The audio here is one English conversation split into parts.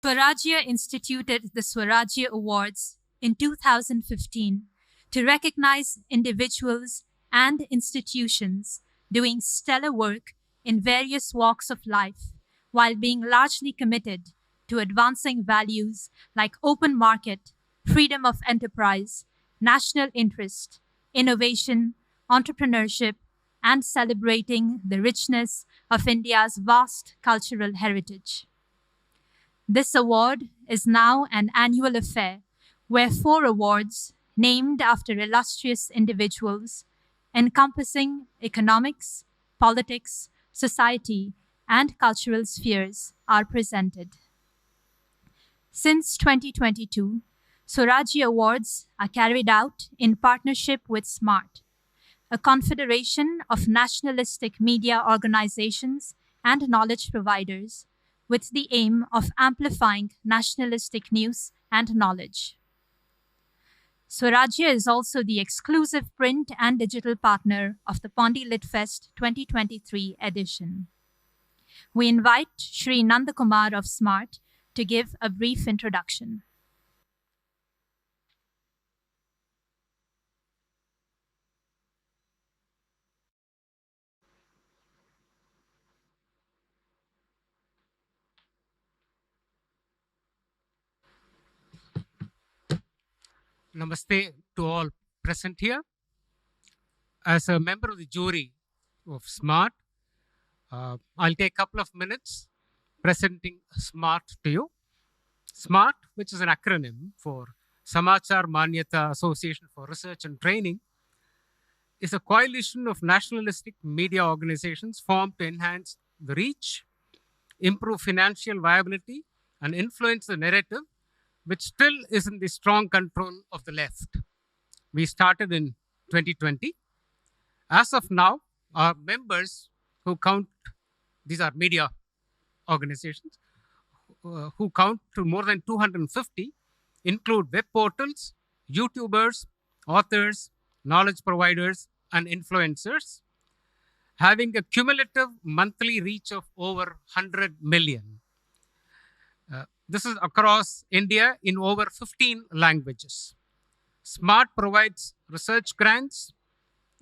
Swarajya instituted the Swarajya Awards in 2015 to recognize individuals and institutions doing stellar work in various walks of life while being largely committed to advancing values like open market, freedom of enterprise, national interest, innovation, entrepreneurship, and celebrating the richness of India's vast cultural heritage. This award is now an annual affair where 4 awards, named after illustrious individuals, encompassing economics, politics, society, and cultural spheres, are presented. Since 2022, Swarajya Awards are carried out in partnership with SMaRt, a confederation of nationalistic media organizations and knowledge providers with the aim of amplifying nationalistic news and knowledge. Swarajya is also the exclusive print and digital partner of the Pondy LitFest 2023 edition. We invite Shri Nandakumar of SMaRt to give a brief introduction. Namaste to all present here. As a member of the jury of SMaRt, I'll take a couple of minutes presenting SMaRt to you. SMaRt, which is an acronym for Samachar Manyata Association for Research and Training, is a coalition of nationalistic media organizations formed to enhance the reach, improve financial viability, and influence the narrative, which still is in the strong control of the left. We started in 2020. As of now, our members who count, these are media organizations, who count to more than 250, include web portals, YouTubers, authors, knowledge providers, and influencers, having a cumulative monthly reach of over 100 million. This is across India in over 15 languages. SMaRt provides research grants,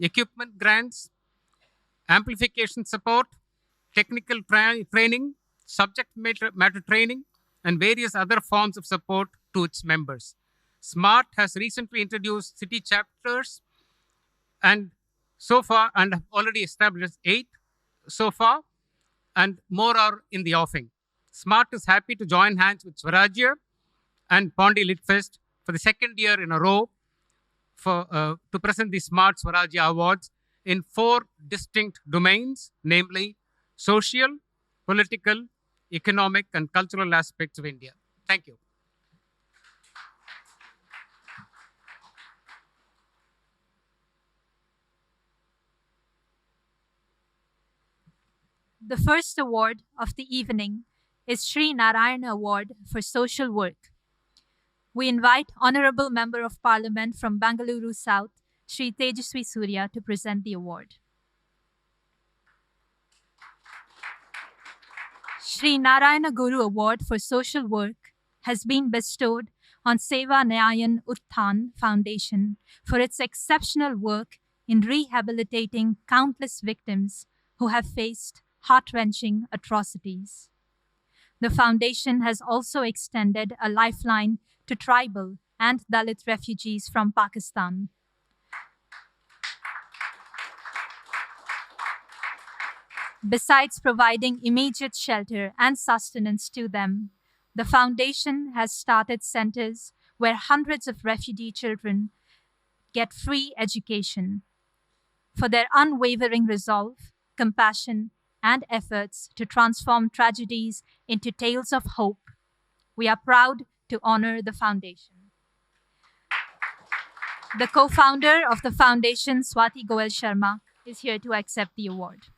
equipment grants, amplification support, technical training, subject matter training, and various other forms of support to its members. SMaRt has recently introduced city chapters and so far, and have already established 8 so far, and more are in the offing. SMaRt is happy to join hands with Swarajya and Pondy LitFest for the second year in a row to present the SMaRt Swarajya Awards in 4 distinct domains, namely social, political, economic, and cultural aspects of India. Thank you. The first award of the evening is Sri Narayana Award for Social Work. We invite Honorable Member of Parliament from Bangalore South, Sri Tejaswi Surya, to present the award. Sri Narayana Guru Award for Social Work has been bestowed on Seva Nyayan Utthan Foundation for its exceptional work in rehabilitating countless victims who have faced heart-wrenching atrocities. The foundation has also extended a lifeline to tribal and Dalit refugees from Pakistan. Besides providing immediate shelter and sustenance to them, the foundation has started centers where hundreds of refugee children get free education. For their unwavering resolve, compassion, and efforts to transform tragedies into tales of hope, we are proud to honor the foundation. The co-founder of the foundation, Swati Goel Sharma, is here to accept the award.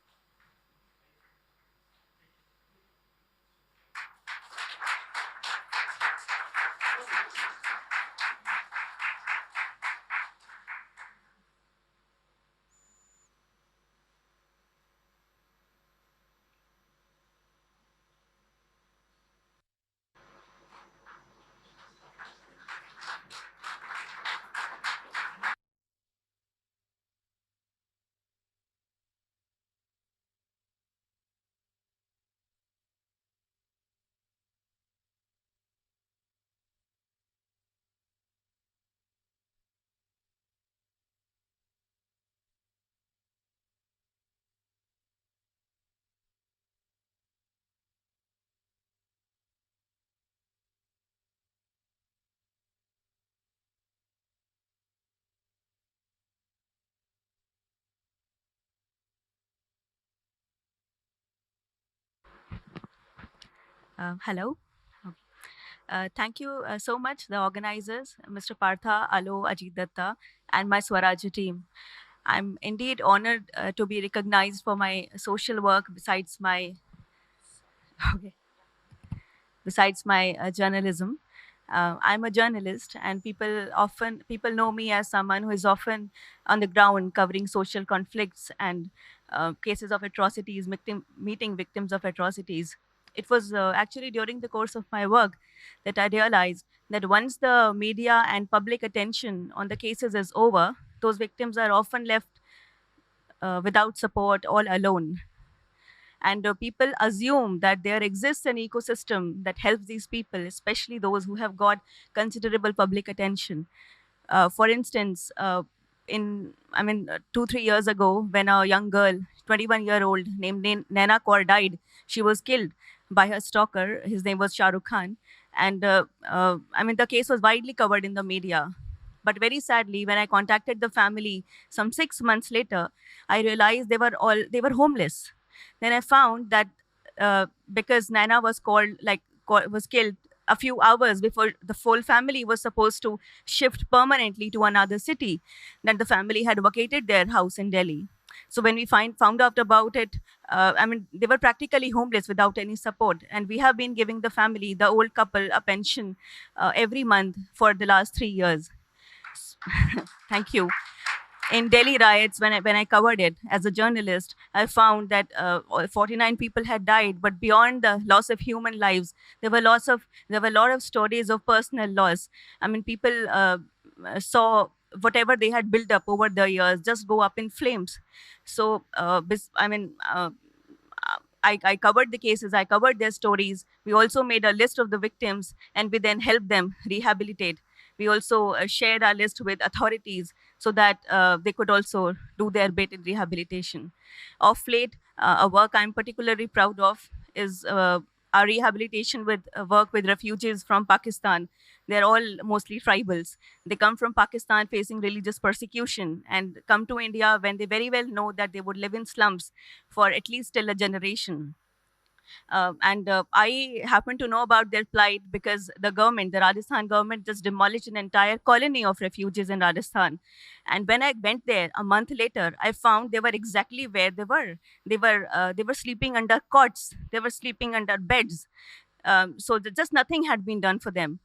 Hello. Okay. Thank you so much, the organizers, Mr. Partha, Alo, Ajit Datta, and my Swarajya team. I'm indeed honored to be recognized for my social work okay, besides my journalism. I'm a journalist, and people know me as someone who is often on the ground covering social conflicts and cases of atrocities, meeting victims of atrocities. It was actually during the course of my work that I realized that once the media and public attention on the cases is over, those victims are often left without support, all alone. And people assume that there exists an ecosystem that helps these people, especially those who have got considerable public attention. For instance, 2 3 years ago, when a young girl, 21-year-old named Naina Kaur died, she was killed by her stalker. His name was Shah Rukh Khan, and the case was widely covered in the media. But very sadly, when I contacted the family some 6 months later, I realized they were homeless. Then I found that because Naina was killed a few hours before the full family was supposed to shift permanently to another city, that the family had vacated their house in Delhi. So when we found out about it, they were practically homeless without any support, and we have been giving the family, the old couple, a pension every month for the last 3 years. Thank you. In Delhi riots, when I covered it as a journalist, I found that 49 people had died. But beyond the loss of human lives, there were a lot of stories of personal loss. I mean, people saw whatever they had built up over the years just go up in flames. So, I covered the cases, I covered their stories. We also made a list of the victims, and we then helped them rehabilitate. We also shared our list with authorities so that they could also do their bit in rehabilitation. Of late, a work I'm particularly proud of is our rehabilitation with work with refugees from Pakistan. They're all mostly tribals. They come from Pakistan facing religious persecution and come to India when they very well know that they would live in slums for at least till a generation. And I happen to know about their plight because the Rajasthan government, just demolished an entire colony of refugees in Rajasthan. And when I went there a month later, I found they were exactly where they were. They were sleeping under cots. They were sleeping under beds. Just nothing had been done for them.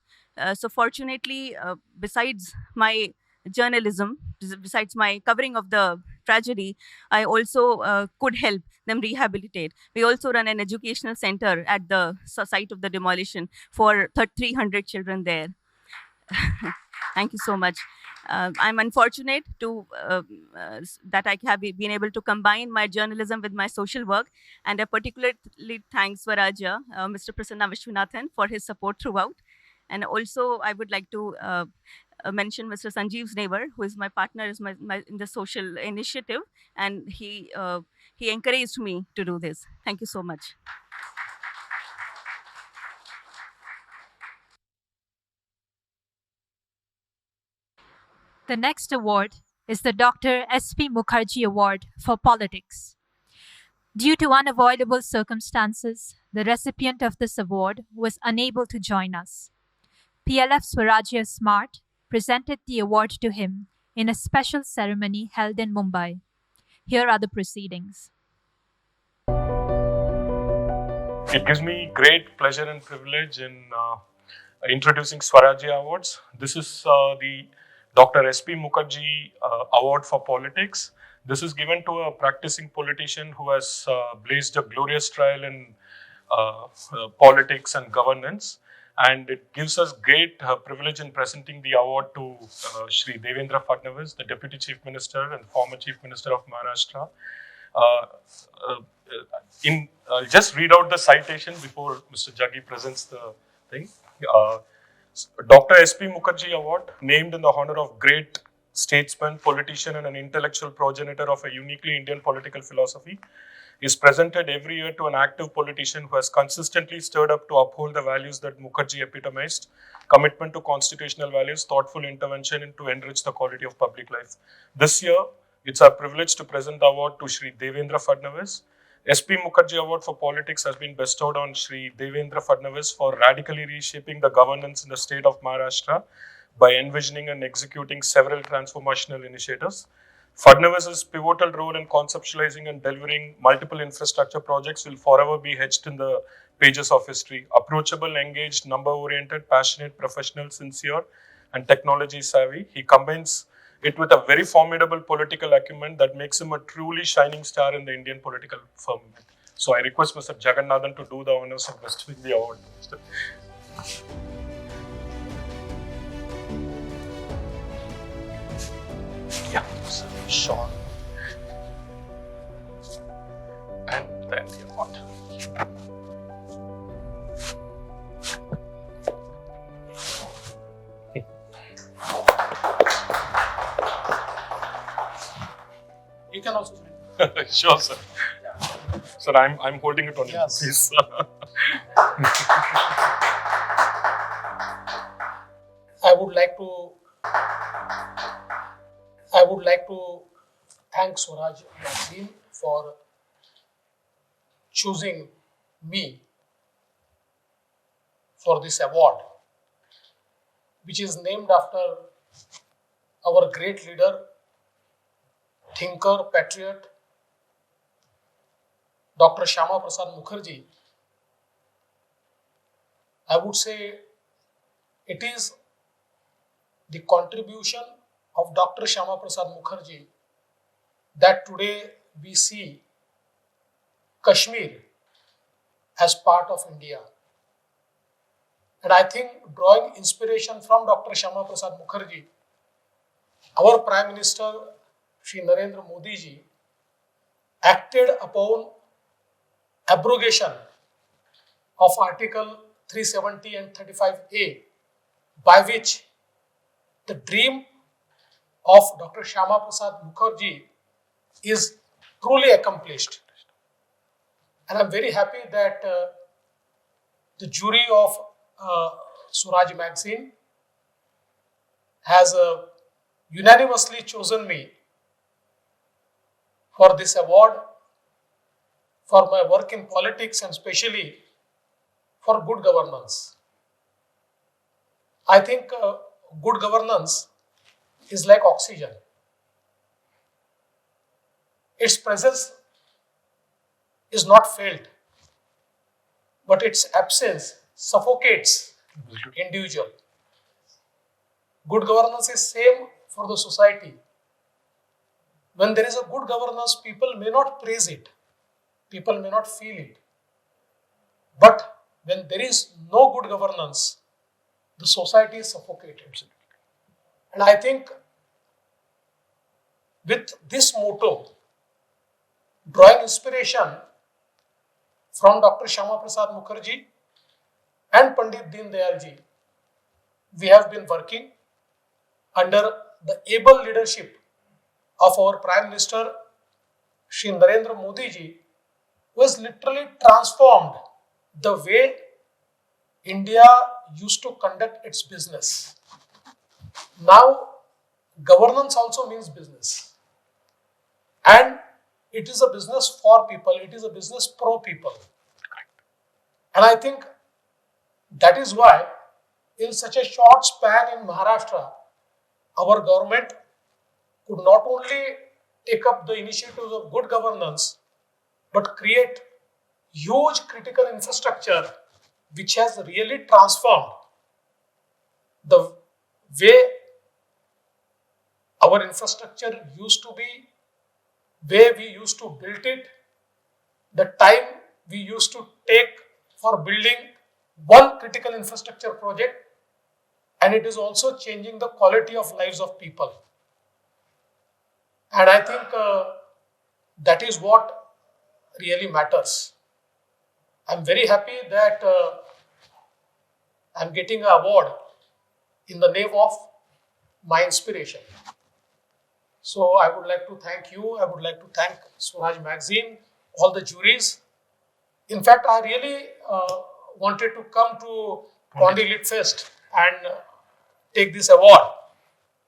So fortunately, besides my journalism, besides my covering of the tragedy, I also could help them rehabilitate. We also run an educational center at the site of the demolition for 300 children there. Thank you so much. I'm unfortunate that I have been able to combine my journalism with my social work, and I particularly thank Swarajya, Mr. Prasanna Vishwanathan, for his support throughout. And also, I would like to mention Mr. Sanjeev's neighbor, who is my partner in the social initiative, and he encouraged me to do this. Thank you so much. The next award is the Dr. S.P. Mukherjee Award for Politics. Due to unavoidable circumstances, the recipient of this award was unable to join us. PLF Swarajya SMaRt presented the award to him in a special ceremony held in Mumbai. Here are the proceedings. It gives me great pleasure and privilege in introducing Swarajya Awards. This is the Dr. S.P. Mukherjee Award for Politics. This is given to a practicing politician who has blazed a glorious trail in politics and governance. And it gives us great privilege in presenting the award to Shri Devendra Fadnavis, the Deputy Chief Minister and former Chief Minister of Maharashtra. Just read out the citation before Mr. Jaggi presents the thing. Dr. S.P. Mukherjee Award, named in the honor of great statesman, politician, and an intellectual progenitor of a uniquely Indian political philosophy, is presented every year to an active politician who has consistently stirred up to uphold the values that Mukherjee epitomized: commitment to constitutional values, thoughtful intervention, and to enrich the quality of public life. This year, it's our privilege to present the award to Shri Devendra Fadnavis. SP Mukherjee Award for Politics has been bestowed on Shri Devendra Fadnavis for radically reshaping the governance in the state of Maharashtra by envisioning and executing several transformational initiatives. Fadnavis's pivotal role in conceptualizing and delivering multiple infrastructure projects will forever be etched in the pages of history. Approachable, engaged, number-oriented, passionate, professional, sincere, and technology savvy, he combines it with a very formidable political acumen that makes him a truly shining star in the Indian political firmament. So I request Mr. Jagannathan to do the honors of bestowing the award. Yeah, sure. And then the award. You can also. Sure, sir. Sir, I'm holding it on you, Yes. please. I would like to thank Swarajya magazine for choosing me for this award, which is named after our great leader, thinker, patriot, Dr. Shyama Prasad Mukherjee. I would say it is the contribution of Dr. Shyama Prasad Mukherjee that today we see Kashmir as part of India. And I think drawing inspiration from Dr. Shyama Prasad Mukherjee, our Prime Minister Shri Narendra Modi ji acted upon abrogation of Article 370 and 35A, by which the dream of Dr. Shyama Prasad Mukherjee is truly accomplished. And I'm very happy that the jury of Swarajya magazine has unanimously chosen me for this award for my work in politics and especially for good governance. I think good governance is like oxygen. Its presence is not felt, but its absence suffocates individual. Good governance is same for the society. When there is a good governance, people may not praise it, people may not feel it. But when there is no good governance, the society is suffocated. And I think with this motto, drawing inspiration from Dr. Shyama Prasad Mukherjee and Pandit Deen Dayal ji, we have been working under the able leadership of our Prime Minister Shri Narendra Modi ji, who has literally transformed the way India used to conduct its business. Now, governance also means business. And it is a business for people, it is a business pro people. And I think that is why, in such a short span in Maharashtra, our government could not only take up the initiatives of good governance, but create huge critical infrastructure which has really transformed the way our infrastructure used to be, where we used to build it, the time we used to take for building one critical infrastructure project, and it is also changing the quality of lives of people. And I think that is what really matters. I'm very happy that I'm getting an award in the name of my inspiration. So I would like to thank you. I would like to thank Swaraj magazine, all the juries. In fact, I really wanted to come to Pondy Lit Fest and take this award.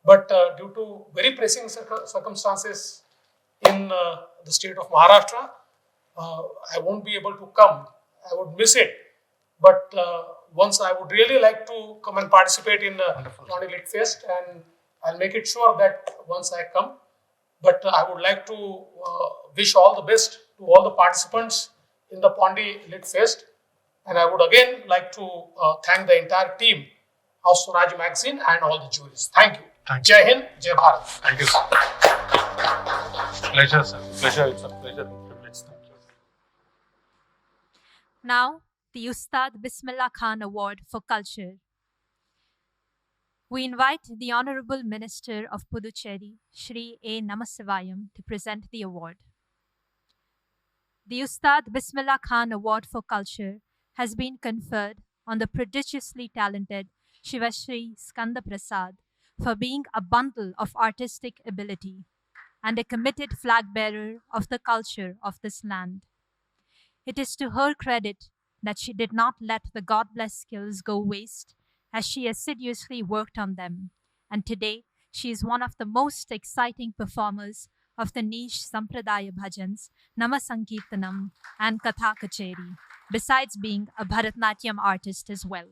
But due to very pressing circumstances in the state of Maharashtra, I won't be able to come. I would miss it. But once I would really like to come and participate in Pondy Lit Fest, and I'll make it sure that once I come. But I would like to wish all the best to all the participants in the Pondy Lit Fest. And I would again like to thank the entire team of Swarajya magazine and all the juries. Thank you. Thank Jai Hind, Jai Bharat. Thank you, sir. Pleasure, sir. Pleasure. It's a pleasure and privilege. Thank you. Now, the Ustad Bismillah Khan Award for Culture. We invite the Honorable Minister of Puducherry, Shri A. Namasivayam, to present the award. The Ustad Bismillah Khan Award for Culture has been conferred on the prodigiously talented Shivashri Skanda Prasad for being a bundle of artistic ability and a committed flag bearer of the culture of this land. It is to her credit that she did not let the God bless skills go waste as she assiduously worked on them, and today she is one of the most exciting performers of the niche Sampradaya bhajans, Namasankirtanam and Katha Kacheri, besides being a Bharatnatyam artist as well.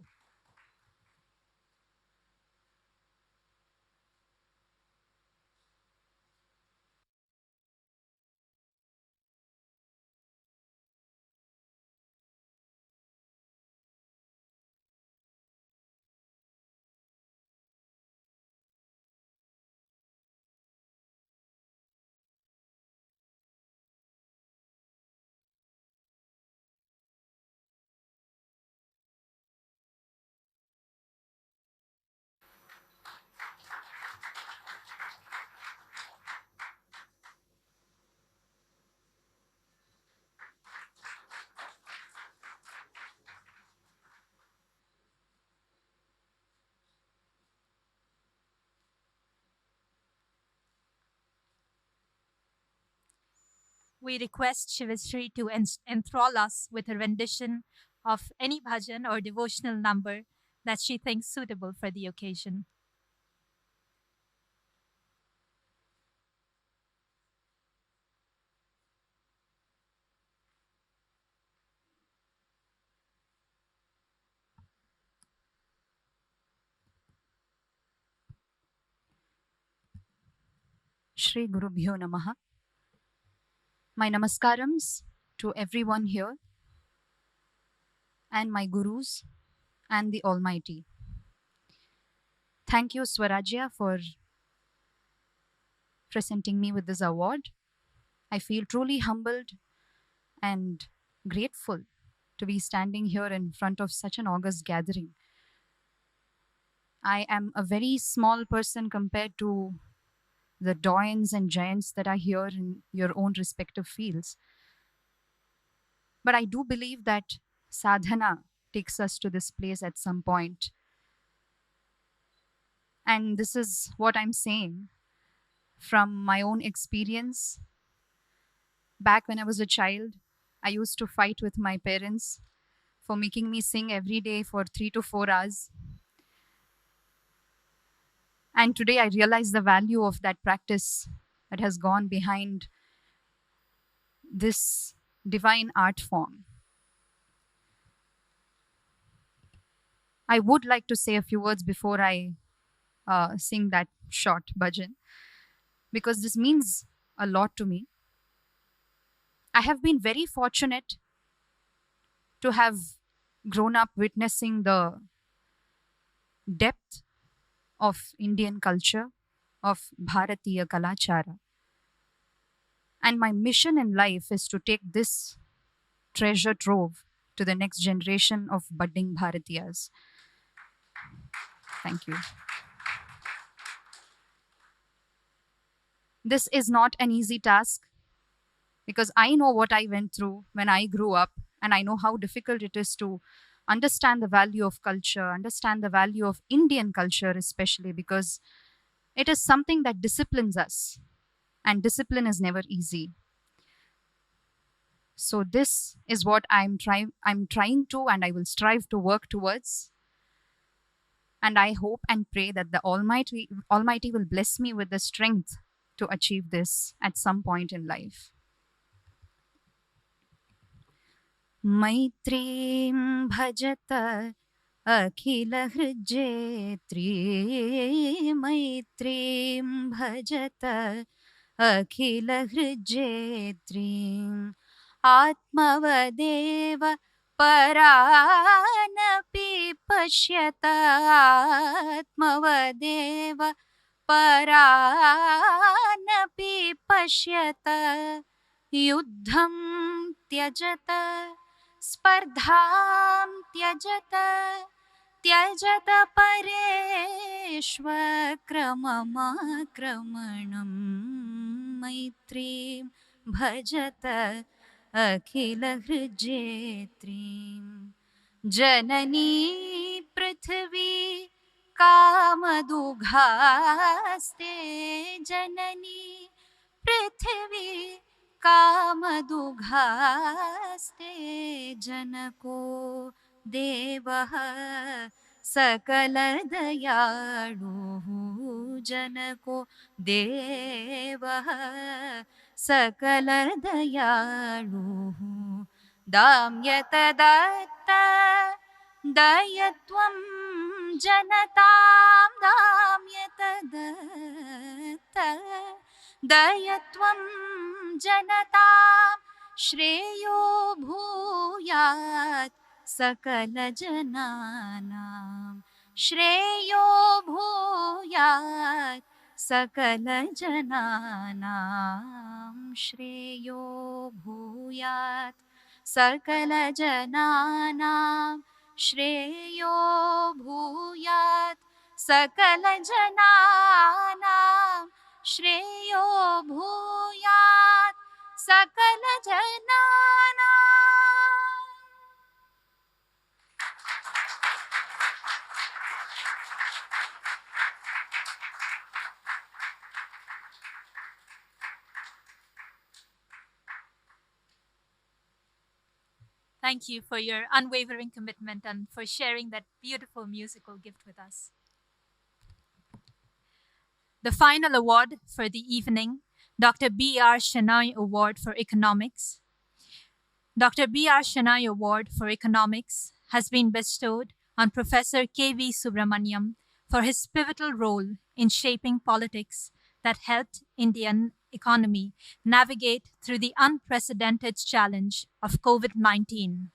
We request Shivashri to enthrall us with a rendition of any bhajan or devotional number that she thinks suitable for the occasion. Shri Gurubhyo Namaha. My namaskarams to everyone here and my gurus and the Almighty. Thank you, Swarajya, for presenting me with this award. I feel truly humbled and grateful to be standing here in front of such an august gathering. I am a very small person compared to the doyens and giants that are here in your own respective fields. But I do believe that sadhana takes us to this place at some point. And this is what I'm saying from my own experience. Back when I was a child, I used to fight with my parents for making me sing every day for 3 to 4 hours. And today I realize the value of that practice that has gone behind this divine art form. I would like to say a few words before I sing that short bhajan, because this means a lot to me. I have been very fortunate to have grown up witnessing the depth of Indian culture, of Bharatiya Kalachara. And my mission in life is to take this treasure trove to the next generation of budding Bharatiyas. Thank you. This is not an easy task because I know what I went through when I grew up, and I know how difficult it is to understand the value of culture, understand the value of Indian culture, especially because it is something that disciplines us, and discipline is never easy. So this is what I'm trying to, and I will strive to work towards. And I hope and pray that the Almighty will bless me with the strength to achieve this at some point in life. मैत्रीं भजत अखिलहृज्जेत्री मैत्रीं भजत अखिलहृज्जेत्रीम् आत्मवदेव परानपि पश्यत आत्मवदेव परानपि पश्यत युद्धं त्यजत स्पर्धां त्यजत त्यजत परेष्वक्रममाक्रमणं मैत्रीं भजत अखिलहृज्जेत्रीं जननी पृथिवी कामदुघास्ते जननी पृथिवी कामदुघास्ते जनको देवः सकलदयाळुः जनको देवः सकलदयाळुः दाम्यत दत्त दयत्वं जनतां दाम्यत दत्त दयत्वं जनतां श्रेयो भूयात् सकलजनानां श्रेयो भूयात् सकलजनानां श्रेयो भूयात् सकलजनानां श्रेयो भूयात् सकलजनानां श्रेयो भूयात् सकलजनानाम्. Thank you for your unwavering commitment and for sharing that beautiful musical gift with us. The final award for the evening, Dr. B.R. Shenoy Award for Economics. Dr. B.R. Shenoy Award for Economics has been bestowed on Professor K.V. Subramaniam for his pivotal role in shaping politics that helped Indian economy navigate through the unprecedented challenge of COVID-19.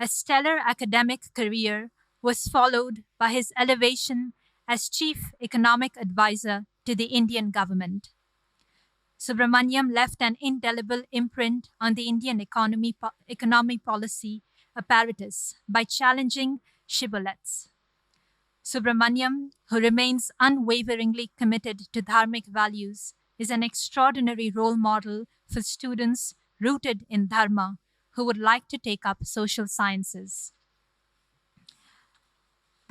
A stellar academic career was followed by his elevation as Chief Economic Advisor to the Indian government. Subramaniam left an indelible imprint on the Indian economy policy apparatus by challenging shibboleths. Subramaniam, who remains unwaveringly committed to dharmic values, is an extraordinary role model for students rooted in dharma who would like to take up social sciences.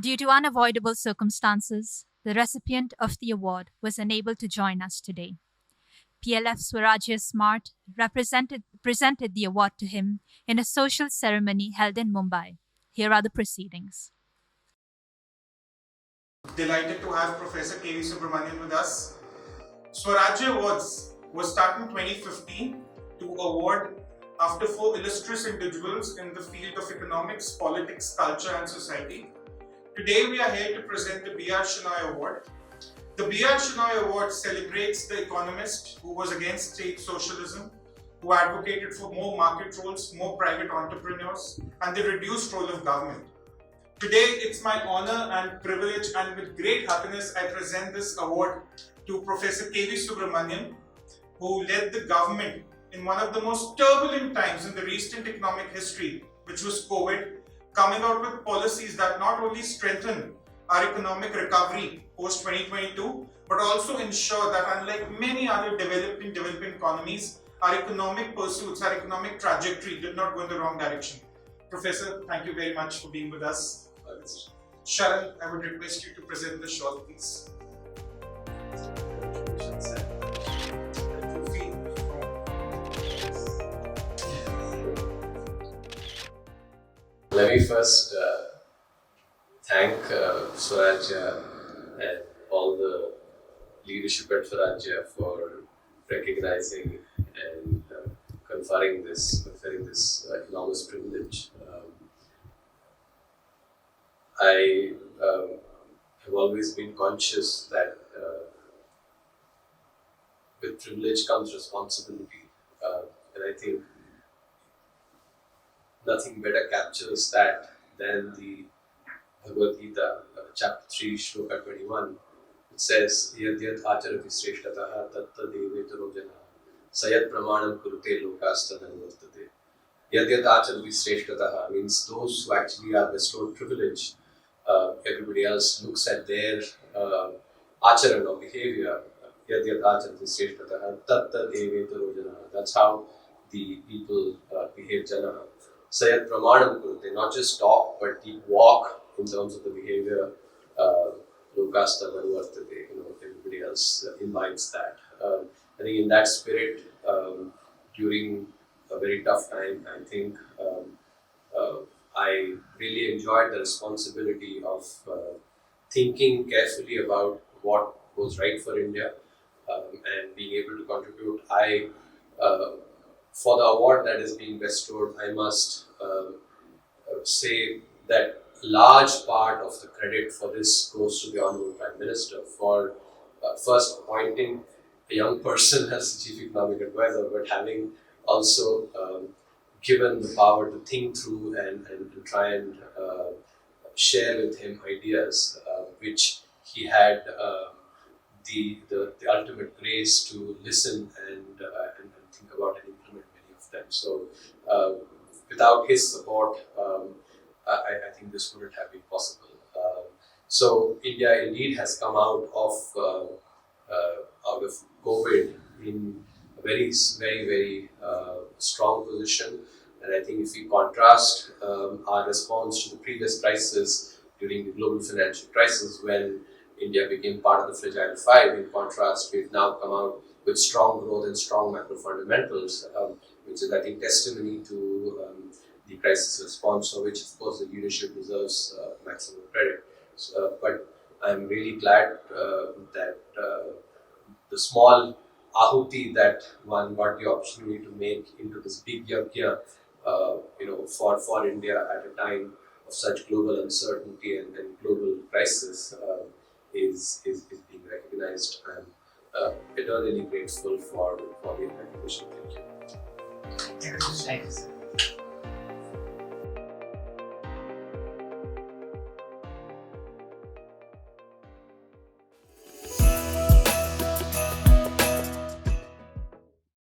Due to unavoidable circumstances, the recipient of the award was unable to join us today. PLF Swarajya SMaRt presented the award to him in a social ceremony held in Mumbai. Here are the proceedings. Delighted to have Professor K.V. Subramanian with us. Swarajya Awards was started in 2015 to award after 4 illustrious individuals in the field of economics, politics, culture and society. Today we are here to present the B.R. Shenoy Award. The B.R. Shenoy Award celebrates the economist who was against state socialism, who advocated for more market roles, more private entrepreneurs, and the reduced role of government. Today, it's my honor and privilege, and with great happiness, I present this award to Professor K.V. Subramanian, who led the government in one of the most turbulent times in the recent economic history, which was COVID, coming out with policies that not only strengthen our economic recovery post-2022, but also ensure that unlike many other developing economies, our economic pursuits, our economic trajectory did not go in the wrong direction. Professor, thank you very much for being with us. Sharan, I would request you to present the shawl, please. Let me first thank Swarajya and all the leadership at Swarajya for recognizing and conferring this enormous I have always been conscious that with privilege comes responsibility, and I think nothing better captures that than the Bhagavad Gita, chapter 3, shloka 21. It says, Yadyat acharati sreshtataha tatta devetaro jana sayat pramanam kurute lokastadam vartate. Yadyat acharati sreshtataha means those who actually are bestowed privilege. Everybody else looks at their acharan or behavior. Yadyat acharati sreshtataha tatta devetaro jana. That's how the people behave jana. Sayat pramanam kurute, not just talk, but the walk in terms of the behavior. Lokasta Manuvartate, everybody else imbibes that. I think in that spirit, during a very tough time, I think I really enjoyed the responsibility of thinking carefully about what was right for India and being able to contribute. For the award that is being bestowed, I must say that a large part of the credit for this goes to the Honorable Prime Minister for first appointing a young person as Chief Economic Advisor, but having also given the power to think through and to try and share with him ideas, which he had the ultimate grace to listen and think about and implement many of them. So, without his support, I think this wouldn't have been possible. So India indeed has come out of COVID in a very strong position. And I think if we contrast our response to the previous crisis during the global financial crisis, when India became part of the Fragile Five, in contrast, we've now come out with strong growth and strong macro fundamentals, which is, I think, testimony to the crisis response, for which, of course, the leadership deserves maximum credit. But I'm really glad that the small ahuti that one got the opportunity to make into this big yajna, for India at a time of such global uncertainty and global crisis is being recognized. I'm eternally grateful for the recognition. Thank you. Thank you, sir.